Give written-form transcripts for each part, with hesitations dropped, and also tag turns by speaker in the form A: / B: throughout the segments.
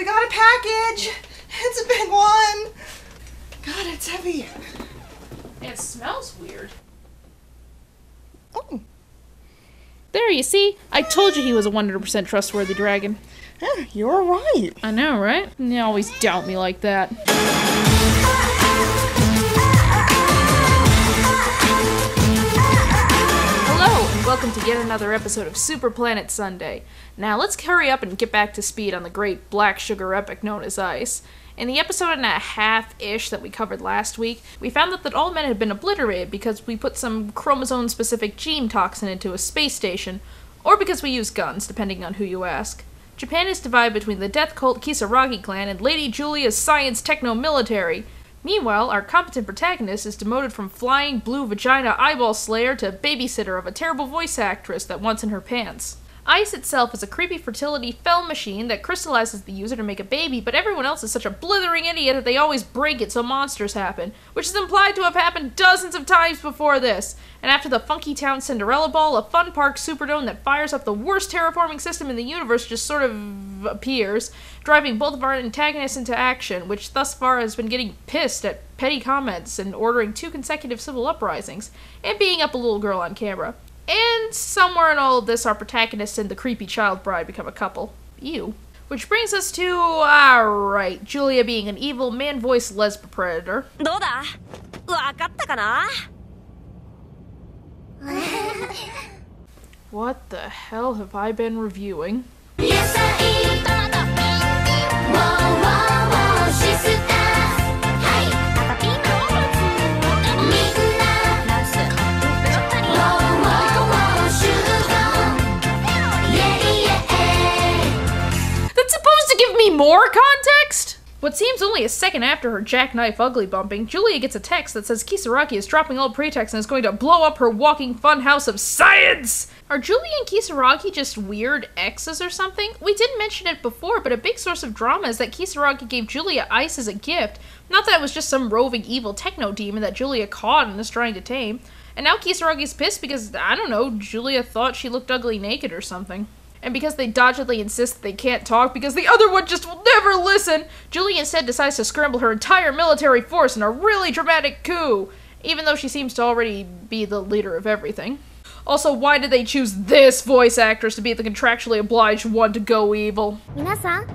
A: We got a package! It's a big one! God, it's heavy.
B: It smells weird.
A: Oh.
B: There, you see? I told you he was a 100% trustworthy dragon.
A: Yeah, you're right.
B: I know, right? You always doubt me like that. Hello, and welcome to yet another episode of Super Planet Sunday. Now, let's hurry up and get back to speed on the great black sugar epic known as Ice. In the episode and a half-ish that we covered last week, we found that all men had been obliterated because we put some chromosome-specific gene toxin into a space station, or because we used guns, depending on who you ask. Japan is divided between the death cult Kisaragi clan and Lady Julia's science techno-military. Meanwhile, our competent protagonist is demoted from flying blue vagina eyeball slayer to babysitter of a terrible voice actress that wants in her pants. Ice itself is a creepy fertility film machine that crystallizes the user to make a baby, but everyone else is such a blithering idiot that they always break it so monsters happen, which is implied to have happened dozens of times before this. And after the Funky Town Cinderella Ball, a fun park superdome that fires up the worst terraforming system in the universe just sort of appears, driving both of our antagonists into action, which thus far has been getting pissed at petty comments and ordering 2 consecutive civil uprisings, and beating up a little girl on camera. And somewhere in all of this, our protagonist and the creepy child bride become a couple. Ew. Which brings us to, alright, Julia being an evil, man-voiced lesbian predator. What the hell have I been reviewing? Give me more context? What seems only a second after her jackknife ugly bumping, Julia gets a text that says Kisaragi is dropping all pretext and is going to blow up her walking funhouse of science! Are Julia and Kisaragi just weird exes or something? We didn't mention it before, but a big source of drama is that Kisaragi gave Julia Ice as a gift. Not that it was just some roving evil techno-demon that Julia caught and is trying to tame. And now Kisaragi's pissed because, I don't know, Julia thought she looked ugly naked or something. And because they doggedly insist that they can't talk because the other one just will never listen, Julie instead decides to scramble her entire military force in a really dramatic coup, even though she seems to already be the leader of everything. Also, why did they choose this voice actress to be the contractually obliged one to go evil? 皆さん、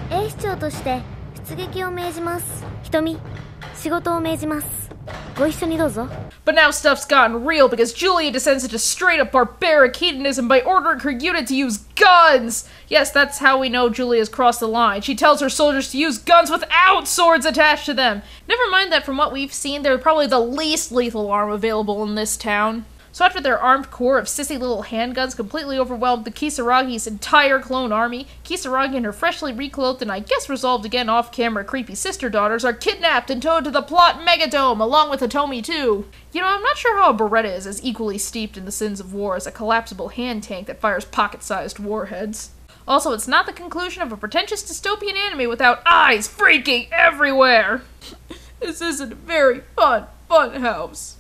B: A 市長として出撃を命じます。Hitomi、仕事を命じます。ご一緒にどうぞ。But now stuff's gotten real because Julia descends into straight-up barbaric hedonism by ordering her unit to use guns! Yes, that's how we know Julia's crossed the line. She tells her soldiers to use guns without swords attached to them. Never mind that from what we've seen, they're probably the least lethal arm available in this town. So after their armed corps of sissy little handguns completely overwhelmed the Kisaragi's entire clone army, Kisaragi and her freshly reclothed and I guess resolved again off-camera creepy sister-daughters are kidnapped and towed to the plot Megadome, along with Hitomi too. You know, I'm not sure how a Beretta is as equally steeped in the sins of war as a collapsible hand tank that fires pocket-sized warheads. Also, it's not the conclusion of a pretentious dystopian anime without eyes freaking everywhere! This isn't a very fun house.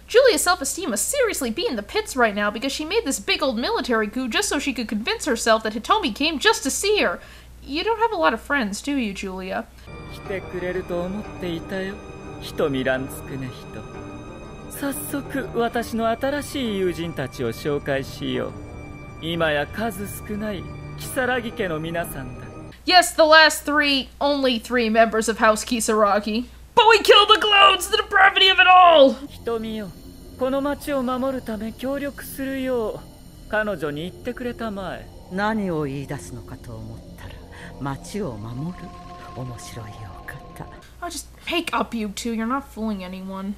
B: Julia's self-esteem must seriously be in the pits right now because she made this big old military coup just so she could convince herself that Hitomi came just to see her. You don't have a lot of friends, do you, Julia? Yes, the last only three members of House Kisaragi. But we killed the clones! The depravity of it all! この町を守るため協力するよう彼女に言ってくれたまえ。何を言い出すのかと思ったら町を守る面白いお方。I'll just make up, you two. You're not fooling anyone.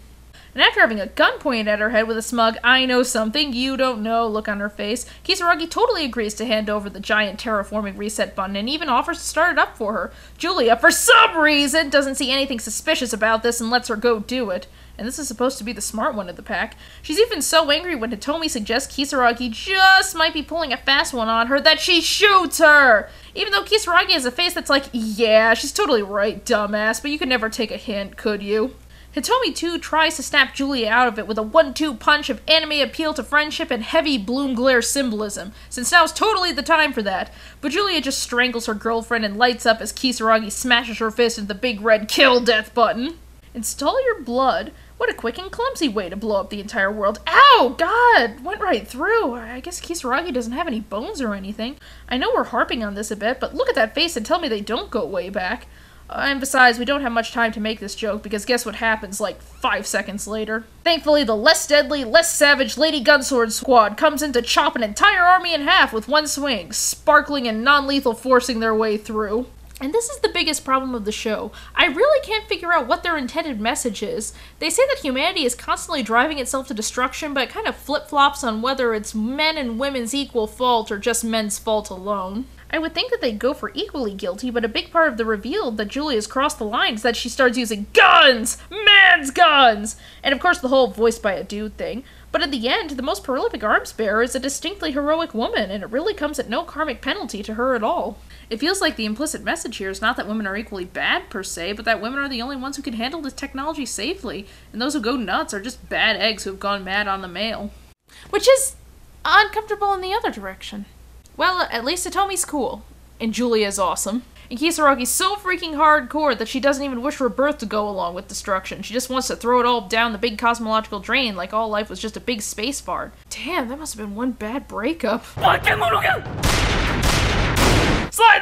B: And after having a gun pointed at her head with a smug, I know something you don't know look on her face, Kisaragi totally agrees to hand over the giant terraforming reset button and even offers to start it up for her. Julia, for some reason, doesn't see anything suspicious about this and lets her go do it. And this is supposed to be the smart one of the pack. She's even so angry when Hitomi suggests Kisaragi just might be pulling a fast one on her that she shoots her! Even though Kisaragi has a face that's like, yeah, she's totally right, dumbass, but you could never take a hint, could you? Hitomi too tries to snap Julia out of it with a 1-2 punch of anime appeal to friendship and heavy bloom glare symbolism, since now's totally the time for that. But Julia just strangles her girlfriend and lights up as Kisaragi smashes her fist into the big red kill death button. Install your blood? What a quick and clumsy way to blow up the entire world. Ow! God! Went right through. I guess Kisaragi doesn't have any bones or anything. I know we're harping on this a bit, but look at that face and tell me they don't go way back. And besides, we don't have much time to make this joke, because guess what happens like 5 seconds later? Thankfully, the less deadly, less savage Lady Gunsword squad comes in to chop an entire army in half with one swing, sparkling and non-lethal forcing their way through. And this is the biggest problem of the show. I really can't figure out what their intended message is. They say that humanity is constantly driving itself to destruction, but it kind of flip-flops on whether it's men and women's equal fault or just men's fault alone. I would think that they'd go for equally guilty, but a big part of the reveal that Julia's crossed the line is that she starts using guns! Man's guns! And of course the whole voiced by a dude thing. But in the end, the most prolific arms bearer is a distinctly heroic woman, and it really comes at no karmic penalty to her at all. It feels like the implicit message here is not that women are equally bad per se, but that women are the only ones who can handle this technology safely, and those who go nuts are just bad eggs who have gone mad on the male. Which is uncomfortable in the other direction. Well, at least Hitomi's cool. And Julia's awesome. And Kisaragi's so freaking hardcore that she doesn't even wish rebirth to go along with destruction. She just wants to throw it all down the big cosmological drain like all life was just a big space fart. Damn, that must have been one bad breakup. Slide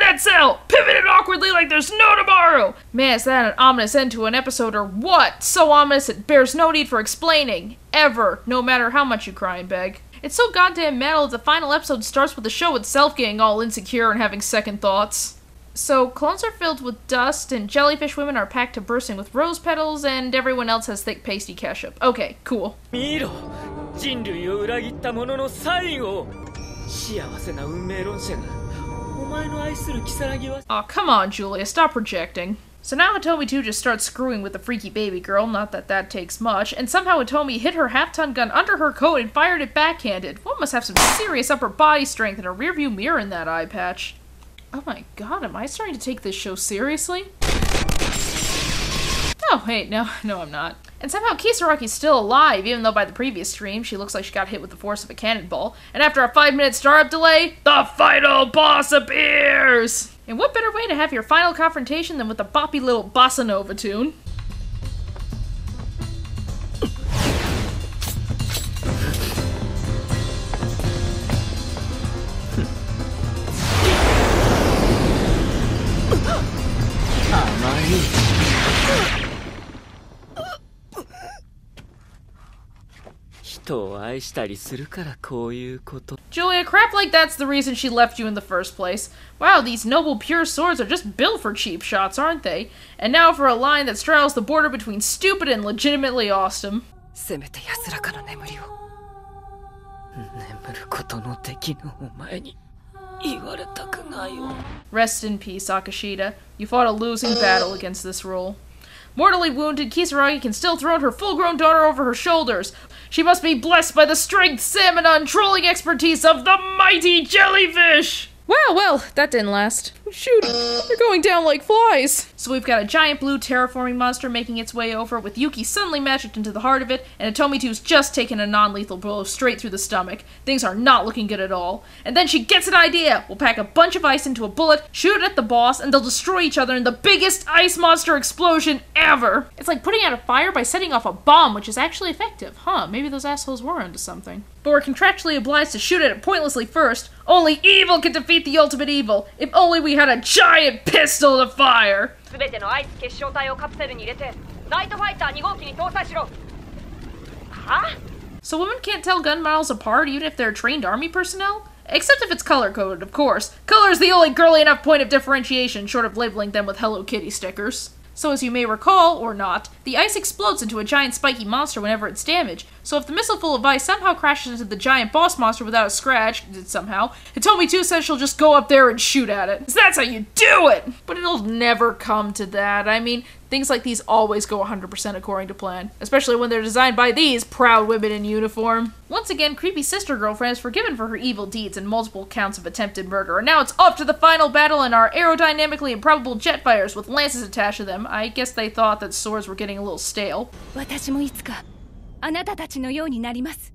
B: that cell! Pivot it awkwardly like there's no tomorrow! Man, is that an ominous end to an episode or what? So ominous it bears no need for explaining. Ever. No matter how much you cry and beg. It's so goddamn metal that the final episode starts with the show itself getting all insecure and having second thoughts. So, clones are filled with dust, and jellyfish women are packed to bursting with rose petals, and everyone else has thick pasty ketchup. Okay, cool. Aw, come on, Julia, stop projecting. So now Hitomi too just starts screwing with the freaky baby girl, not that that takes much, and somehow Hitomi hit her half-ton gun under her coat and fired it backhanded. One must have some serious upper body strength and a rearview mirror in that eye patch. Oh my god, am I starting to take this show seriously? Oh, wait, no, I'm not. And somehow Kisaragi's still alive, even though by the previous stream she looks like she got hit with the force of a cannonball. And after a 5-minute startup delay, the final boss appears! And what better way to have your final confrontation than with a boppy little bossa nova tune? Julia, crap like that's the reason she left you in the first place. Wow, these noble pure swords are just built for cheap shots, aren't they? And now for a line that straddles the border between stupid and legitimately awesome. Rest in peace, Akashita. You fought a losing battle against this role. Mortally wounded, Kisaragi can still throw her full-grown daughter over her shoulders. She must be blessed by the strength, stamina, and trolling expertise of the mighty jellyfish! Well, that didn't last. Shoot, they're going down like flies. So we've got a giant blue terraforming monster making its way over, with Yuki suddenly magicked into the heart of it, and Hitomi 2's just taken a non-lethal blow straight through the stomach. Things are not looking good at all. And then she gets an idea! We'll pack a bunch of ice into a bullet, shoot it at the boss, and they'll destroy each other in the biggest ice monster explosion ever! It's like putting out a fire by setting off a bomb, which is actually effective. Huh, maybe those assholes were onto something. But we're contractually obliged to shoot at it pointlessly first. Only evil can defeat the ultimate evil. If only we had a giant pistol to fire! So women can't tell gun models apart even if they're trained army personnel? Except if it's color-coded, of course. Color is the only girly enough point of differentiation, short of labeling them with Hello Kitty stickers. So as you may recall, or not, the ice explodes into a giant spiky monster whenever it's damaged, so if the missile full of ice somehow crashes into the giant boss monster without a scratch, somehow, Hitomi 2 says she'll just go up there and shoot at it. 'Cause that's how you do it! But it'll never come to that. I mean, Things like these always go 100% according to plan, especially when they're designed by these proud women in uniform. Once again, creepy sister girlfriend is forgiven for her evil deeds and multiple counts of attempted murder, and now it's up to the final battle in our aerodynamically improbable jet fighters with lances attached to them. I guess they thought that swords were getting a little stale.
C: 私もいつかあなたたちのようになります。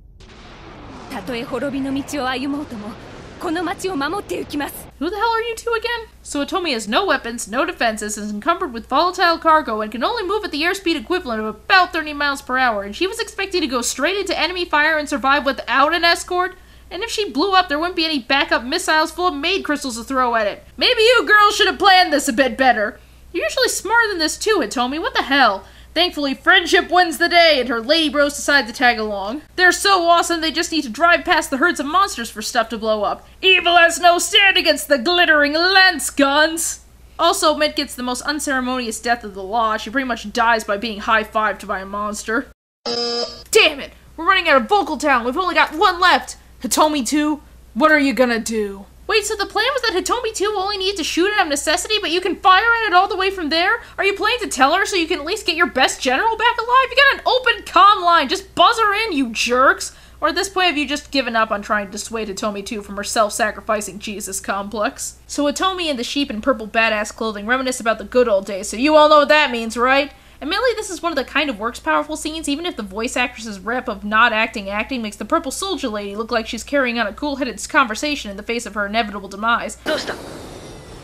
C: たとえ滅びの道を歩もうとも、この町を守って行きます。
B: Who the hell are you two again? So Hitomi has no weapons, no defenses, is encumbered with volatile cargo, and can only move at the airspeed equivalent of about 30 miles per hour, and she was expecting to go straight into enemy fire and survive without an escort? And if she blew up, there wouldn't be any backup missiles full of maid crystals to throw at it. Maybe you girls should have planned this a bit better. You're usually smarter than this too, Hitomi, what the hell? Thankfully, friendship wins the day, and her lady bros decide to tag along. They're so awesome, they just need to drive past the herds of monsters for stuff to blow up. Evil has no stand against the glittering lance guns! Also, Mint gets the most unceremonious death of the law. She pretty much dies by being high-fived by a monster. Damn it! We're running out of vocal talent. We've only got one left. Hitomi 2, what are you gonna do? Wait, so the plan was that Hitomi 2 only needs to shoot it out of necessity, but you can fire at it all the way from there? Are you planning to tell her so you can at least get your best general back alive? You got an open comm line, just buzz her in, you jerks! Or at this point have you just given up on trying to dissuade Hitomi 2 from her self-sacrificing Jesus complex? So Hitomi and the sheep in purple badass clothing reminisce about the good old days, so you all know what that means, right? Admittedly, this is one of the kind of works powerful scenes, even if the voice actress's rep of not acting makes the purple soldier lady look like she's carrying on a cool-headed conversation in the face of her inevitable demise.
C: どうした？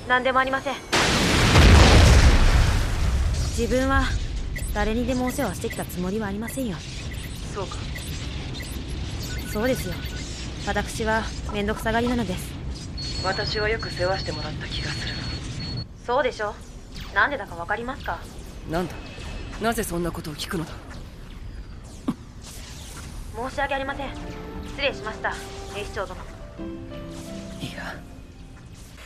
C: 何でもありません。自分は誰にでもお世話してきたつもりはありませんよ。そうか。そうですよ。私は面倒くさがりなのです。私はよく世話してもらった気がする。そうでしょ。なんでだかわかりますか？なんだ。なぜそんなことを聞くのだ。申し訳ありません。失礼しました、警視庁殿。いや。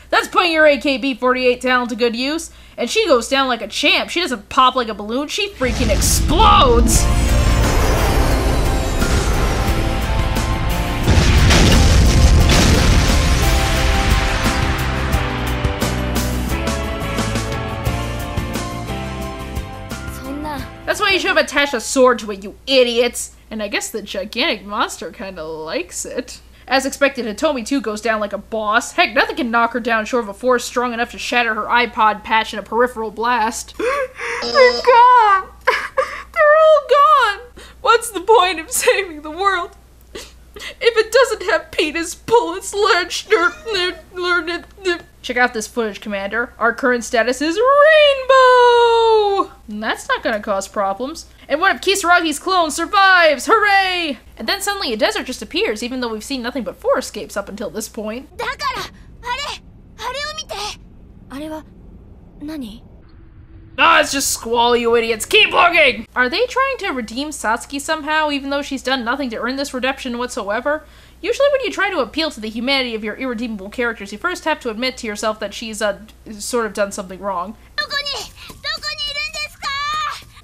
B: That's putting your AKB-48 talent to good use. And she goes down like a champ. She doesn't pop like a balloon, she freaking explodes! That's why you should have attached a sword to it, you idiots! And I guess the gigantic monster kinda likes it. As expected, Hitomi 2 goes down like a boss. Heck, nothing can knock her down short of a force strong enough to shatter her iPod patch in a peripheral blast. They're gone! They're all gone! What's the point of saving the world if it doesn't have penis bullets? Check out this footage, Commander. Our current status is rainbow! And that's not gonna cause problems. And one of Kisaragi's clones survives! Hooray! And then suddenly a desert just appears, even though we've seen nothing but forescapes up until this point. Ah, it's just squall, you idiots! Keep looking! Are they trying to redeem Satsuki somehow, even though she's done nothing to earn this redemption whatsoever? Usually when you try to appeal to the humanity of your irredeemable characters, you first have to admit to yourself that she's, sort of done something wrong.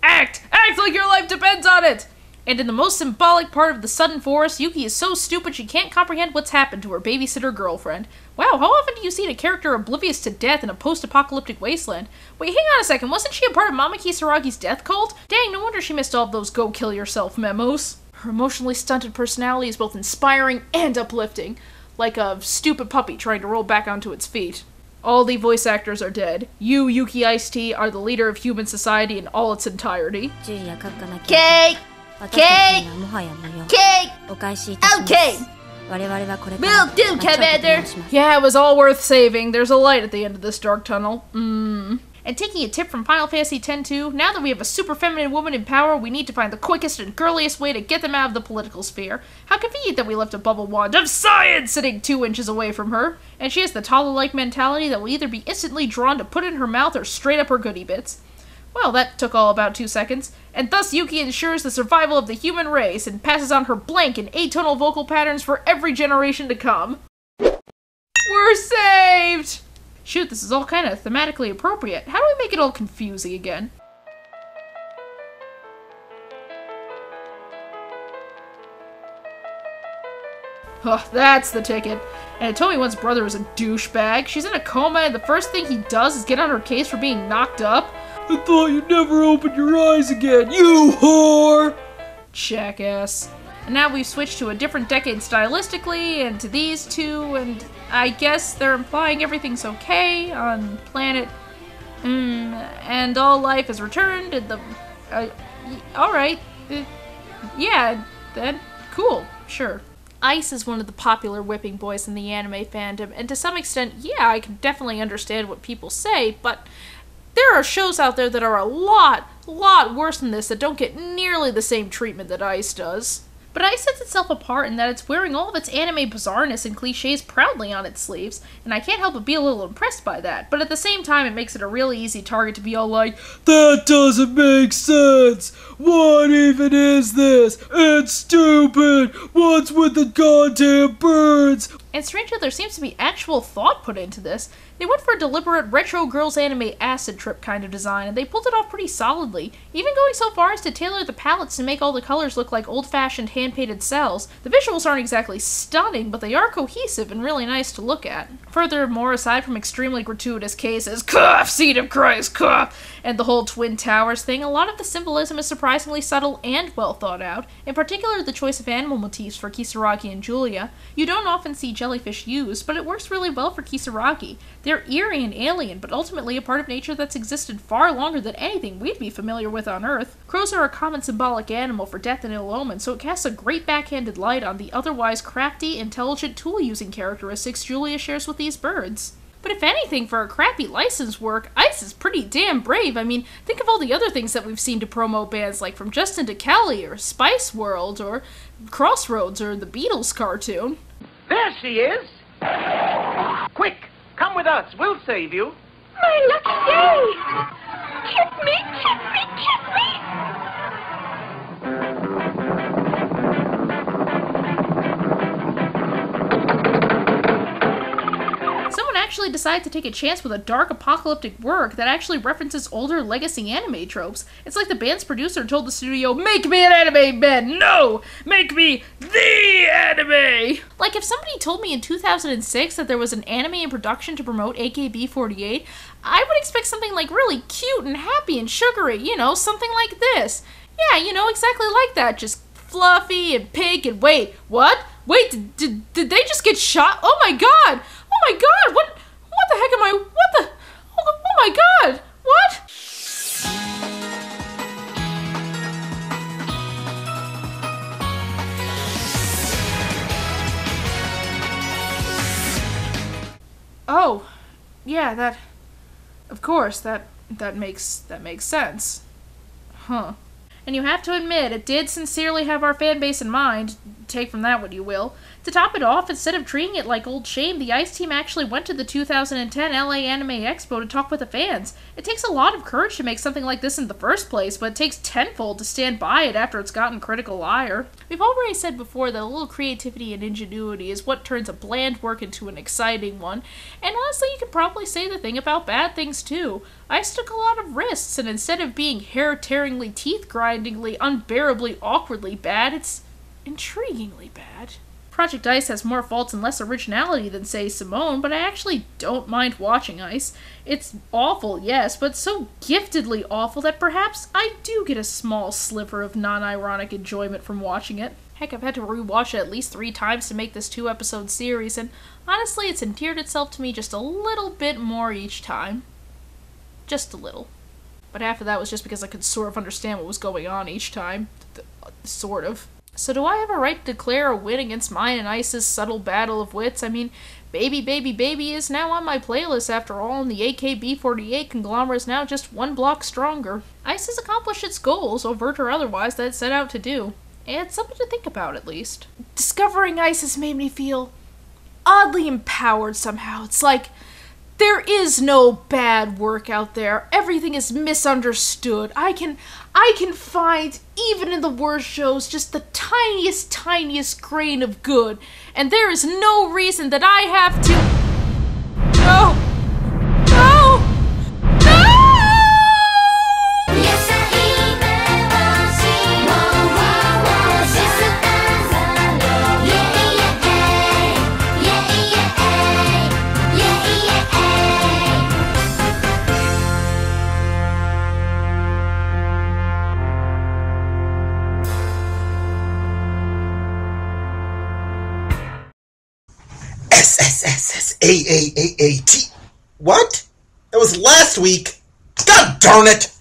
B: Act! Act like your life depends on it! And in the most symbolic part of the sudden forest, Yuki is so stupid she can't comprehend what's happened to her babysitter girlfriend. Wow, how often do you see a character oblivious to death in a post-apocalyptic wasteland? Wait, hang on a second, wasn't she a part of Mama Kisaragi's death cult? Dang, no wonder she missed all of those go-kill-yourself memos. Her emotionally stunted personality is both inspiring and uplifting, like a stupid puppy trying to roll back onto its feet. All the voice actors are dead. You, Yuki Ice-T, are the leader of human society in all its entirety. Cake! Cake! Cake! Okay! Will do, Commander! Yeah, it was all worth saving. There's a light at the end of this dark tunnel. And taking a tip from Final Fantasy X-2, now that we have a super feminine woman in power, we need to find the quickest and girliest way to get them out of the political sphere. How convenient that we left a bubble wand of science sitting 2 inches away from her. And she has the Tala-like mentality that will either be instantly drawn to put in her mouth or straight up her goodie bits. Well, that took all about 2 seconds, and thus Yuki ensures the survival of the human race and passes on her blank and atonal vocal patterns for every generation to come. We're saved! Shoot, this is all kind of thematically appropriate. How do we make it all confusing again? Oh, that's the ticket. And Hitomi one's brother is a douchebag. She's in a coma and the first thing he does is get on her case for being knocked up.
D: I thought you'd never open your eyes again, you whore!
B: Jackass. And now we've switched to a different decade stylistically, and to these two, and I guess they're implying everything's okay on planet... and all life has returned, and the... alright. Yeah, then, cool, sure. Ice is one of the popular whipping boys in the anime fandom, and to some extent, yeah, I can definitely understand what people say, but there are shows out there that are a lot worse than this that don't get nearly the same treatment that Ice does. But Ice sets itself apart in that it's wearing all of its anime bizarreness and cliches proudly on its sleeves, and I can't help but be a little impressed by that, but at the same time it makes it a really easy target to be all like,
D: that doesn't make sense! What even is this? It's stupid! What's with the goddamn birds?
B: And strangely, there seems to be actual thought put into this. They went for a deliberate retro girls anime acid trip kind of design, and they pulled it off pretty solidly, even going so far as to tailor the palettes to make all the colors look like old-fashioned hand-painted cells. The visuals aren't exactly stunning, but they are cohesive and really nice to look at. Furthermore, aside from extremely gratuitous cases, cough, seed of Christ, cough, and the whole Twin Towers thing, a lot of the symbolism is surprisingly subtle and well thought out. In particular, the choice of animal motifs for Kisaragi and Julia. You don't often see jellyfish used, but it works really well for Kisaragi. They're eerie and alien, but ultimately a part of nature that's existed far longer than anything we'd be familiar with on Earth. Crows are a common symbolic animal for death and ill omen, so it casts a great backhanded light on the otherwise crafty, intelligent tool-using characteristics Julia shares with these birds. But if anything, for a crappy license work, Ice is pretty damn brave. I mean, think of all the other things that we've seen to promo bands like From Justin to Kelly, or Spice World, or Crossroads, or the Beatles cartoon.
E: There she is! Quick, come with us, we'll save you.
F: My lucky day! Chip me, chip me, chip me!
B: Someone actually decided to take a chance with a dark apocalyptic work that actually references older legacy anime tropes. It's like the band's producer told the studio, make me an anime band! No! Make me THE anime! Like if somebody told me in 2006 that there was an anime in production to promote AKB48, I would expect something like really cute and happy and sugary, you know, something like this. Yeah, you know, exactly like that, just fluffy and pink and wait, what? Wait, did they just get shot? Oh my god! Oh my god! What the heck am I? What the? Oh my god! What? Oh, yeah, that. Of course, that makes sense. Huh. And you have to admit, it did sincerely have our fan base in mind, take from that what you will. To top it off, instead of treating it like old shame, the ICE team actually went to the 2010 LA Anime Expo to talk with the fans. It takes a lot of courage to make something like this in the first place, but it takes tenfold to stand by it after it's gotten critical ire. We've already said before that a little creativity and ingenuity is what turns a bland work into an exciting one, and honestly you could probably say the thing about bad things too. ICE took a lot of risks, and instead of being hair-tearingly, teeth-grindingly, unbearably, awkwardly bad, it's intriguingly bad. Project Ice has more faults and less originality than, say, Simone, but I actually don't mind watching Ice. It's awful, yes, but so giftedly awful that perhaps I do get a small sliver of non-ironic enjoyment from watching it. Heck, I've had to rewatch it at least 3 times to make this 2-episode series, and honestly, it's endeared itself to me just a little bit more each time. Just a little. But half of that was just because I could sort of understand what was going on each time. Sort of. So do I have a right to declare a win against mine and Ice's subtle battle of wits? I mean, Baby Baby Baby is now on my playlist after all, and the AKB48 conglomerate is now just 1 block stronger. Ice has accomplished its goals, overt or otherwise, that it set out to do. And it's something to think about, at least. Discovering Ice has made me feel oddly empowered somehow. It's like there is no bad work out there. Everything is misunderstood. I can find, even in the worst shows, just the tiniest grain of good. And there is no reason that I have to... No! No!
G: SSSSAAAAT. What? That was last week. God darn it!